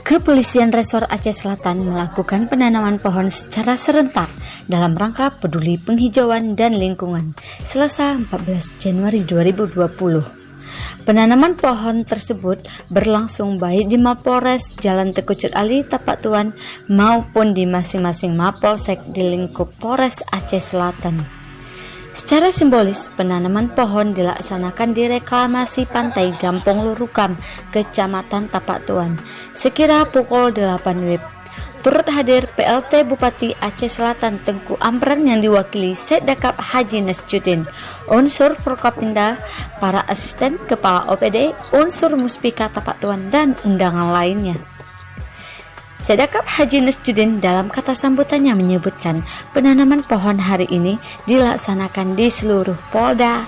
Kepolisian Resor Aceh Selatan melakukan penanaman pohon secara serentak dalam rangka peduli penghijauan dan lingkungan Selasa 14 Januari 2020. Penanaman pohon tersebut berlangsung baik di Mapolres Jalan Tengku Cut Ali, Tapak Tuan maupun di masing-masing Mapolsek di lingkup Polres Aceh Selatan. Secara simbolis, penanaman pohon dilaksanakan di reklamasi pantai Gampong Lurukam, Kecamatan Tapak Tuan, sekira pukul 8 WIB. Turut hadir PLT Bupati Aceh Selatan Tengku Amran yang diwakili Setdakap Haji Nasjuddin, unsur Forkopimda, para asisten kepala OPD, unsur Muspika Tapak Tuan, dan undangan lainnya. Setdakap Haji Nasjuddin dalam kata sambutannya menyebutkan penanaman pohon hari ini dilaksanakan di seluruh Polda,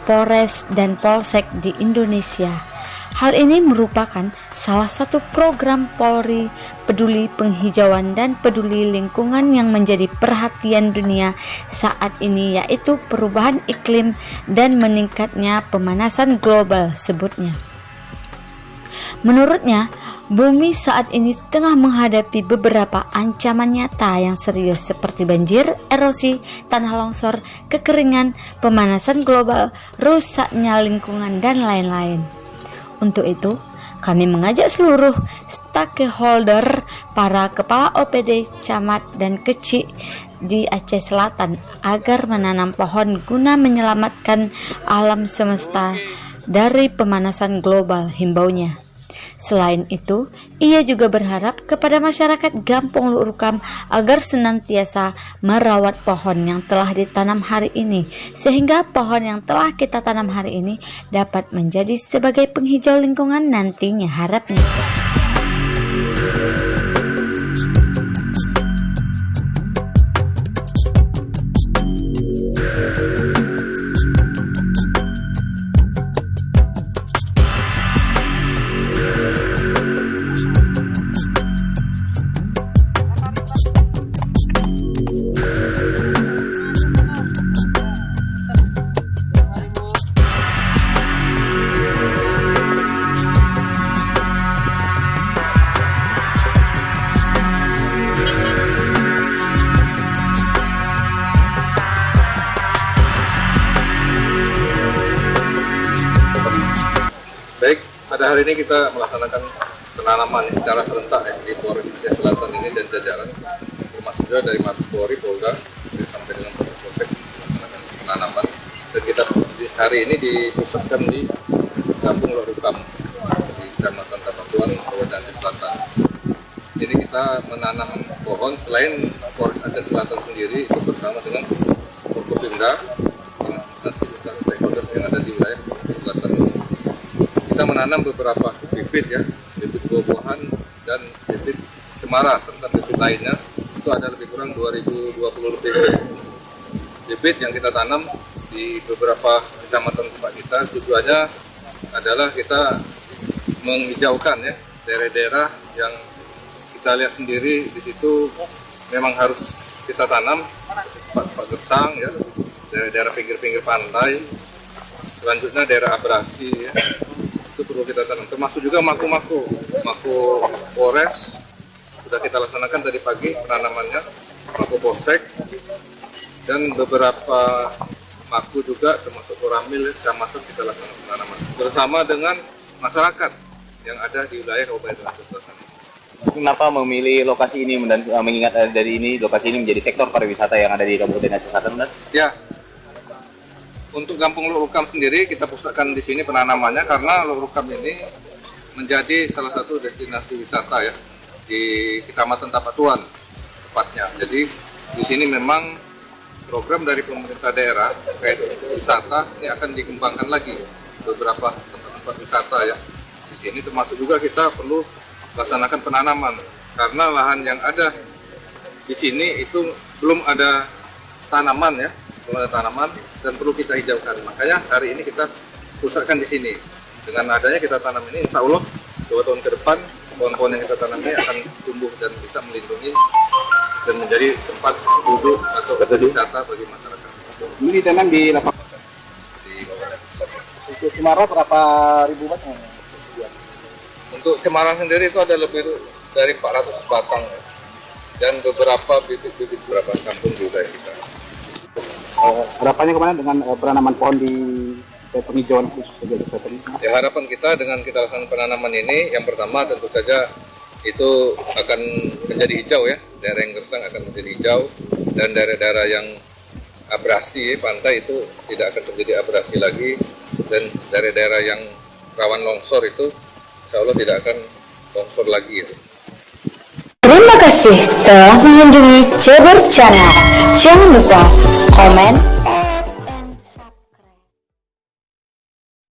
Polres, dan Polsek di Indonesia. Hal ini merupakan salah satu program Polri peduli penghijauan dan peduli lingkungan yang menjadi perhatian dunia saat ini, yaitu perubahan iklim dan meningkatnya pemanasan global sebutnya. Menurutnya, bumi saat ini tengah menghadapi beberapa ancaman nyata yang serius seperti banjir, erosi, tanah longsor, kekeringan, pemanasan global, rusaknya lingkungan, dan lain-lain. Untuk itu, kami mengajak seluruh stakeholder, para kepala OPD, camat, dan kecik di Aceh Selatan agar menanam pohon guna menyelamatkan alam semesta dari pemanasan global, himbaunya. Selain itu, ia juga berharap kepada masyarakat Gampong Lurukam agar senantiasa merawat pohon yang telah ditanam hari ini, sehingga pohon yang telah kita tanam hari ini dapat menjadi sebagai penghijau lingkungan nantinya, harapnya. Baik, pada hari ini kita melaksanakan penanaman secara serentak di Polres Aceh Selatan ini dan jajaran, termasuk juga dari Mabes Polri, Polda, sampai dengan Polsek melaksanakan penanaman. Dan kita hari ini dipusatkan di Gampong Lurukam di Kecamatan Tapak Tuan, Kabupaten Aceh Selatan. Jadi kita menanam pohon selain Polres Aceh Selatan sendiri itu bersama dengan Forkopimda, dengan instansi stakeholders yang ada di wilayah Aceh Selatan ini. Kita menanam beberapa bibit ya, bibit buah-buahan dan bibit cemara serta bibit lainnya. Itu ada lebih kurang 2020 lebih bibit yang kita tanam di beberapa kecamatan tempat kita. Tujuannya adalah kita menghijaukan ya daerah-daerah yang kita lihat sendiri di situ memang harus kita tanam, tempat gersang ya, daerah pinggir-pinggir pantai. Selanjutnya daerah abrasi ya, itu perlu kita tanam, termasuk juga mako Polres sudah kita laksanakan tadi pagi penanamannya, mako Polsek, dan beberapa mako juga termasuk Koramil kecamatan kita laksanakan penanaman bersama dengan masyarakat yang ada di wilayah Kabupaten Aceh Selatan. Kenapa memilih lokasi ini dan mengingat dari ini lokasi ini menjadi sektor pariwisata yang ada di Kabupaten Aceh Selatan, Mas? Ya. Untuk Gampong Lurukam sendiri kita pusatkan di sini penanamannya karena Lurukam ini menjadi salah satu destinasi wisata ya di Kecamatan Tapak Tuan tepatnya. Jadi di sini memang program dari pemerintah daerah terkait wisata ini akan dikembangkan lagi beberapa tempat-tempat wisata ya di sini, termasuk juga kita perlu laksanakan penanaman karena lahan yang ada di sini itu belum ada tanaman ya, belum ada tanaman dan perlu kita hijaukan. Makanya hari ini kita pusatkan di sini. Dengan adanya kita tanam ini, insya Allah 2 tahun ke depan pohon-pohon yang kita tanam ini akan tumbuh dan bisa melindungi dan menjadi tempat duduk atau wisata bagi masyarakat. Ini ditanam di lapangan. Untuk cemara berapa ribu batang? Untuk cemara sendiri itu ada lebih dari 400 batang ya. Dan beberapa bibit-bibit beberapa kampung juga kita. Harapannya kemana dengan penanaman pohon di penghijauan khusus saja di selatan ini? Ya, harapan kita dengan kita lakukan penanaman ini, yang pertama tentu saja itu akan menjadi hijau ya. Daerah yang gersang akan menjadi hijau, dan daerah-daerah yang abrasi pantai itu tidak akan terjadi abrasi lagi, dan daerah-daerah yang rawan longsor itu insya Allah tidak akan longsor lagi gitu. Terima kasih telah mengunjungi Ceber Channel. Jangan lupa komen,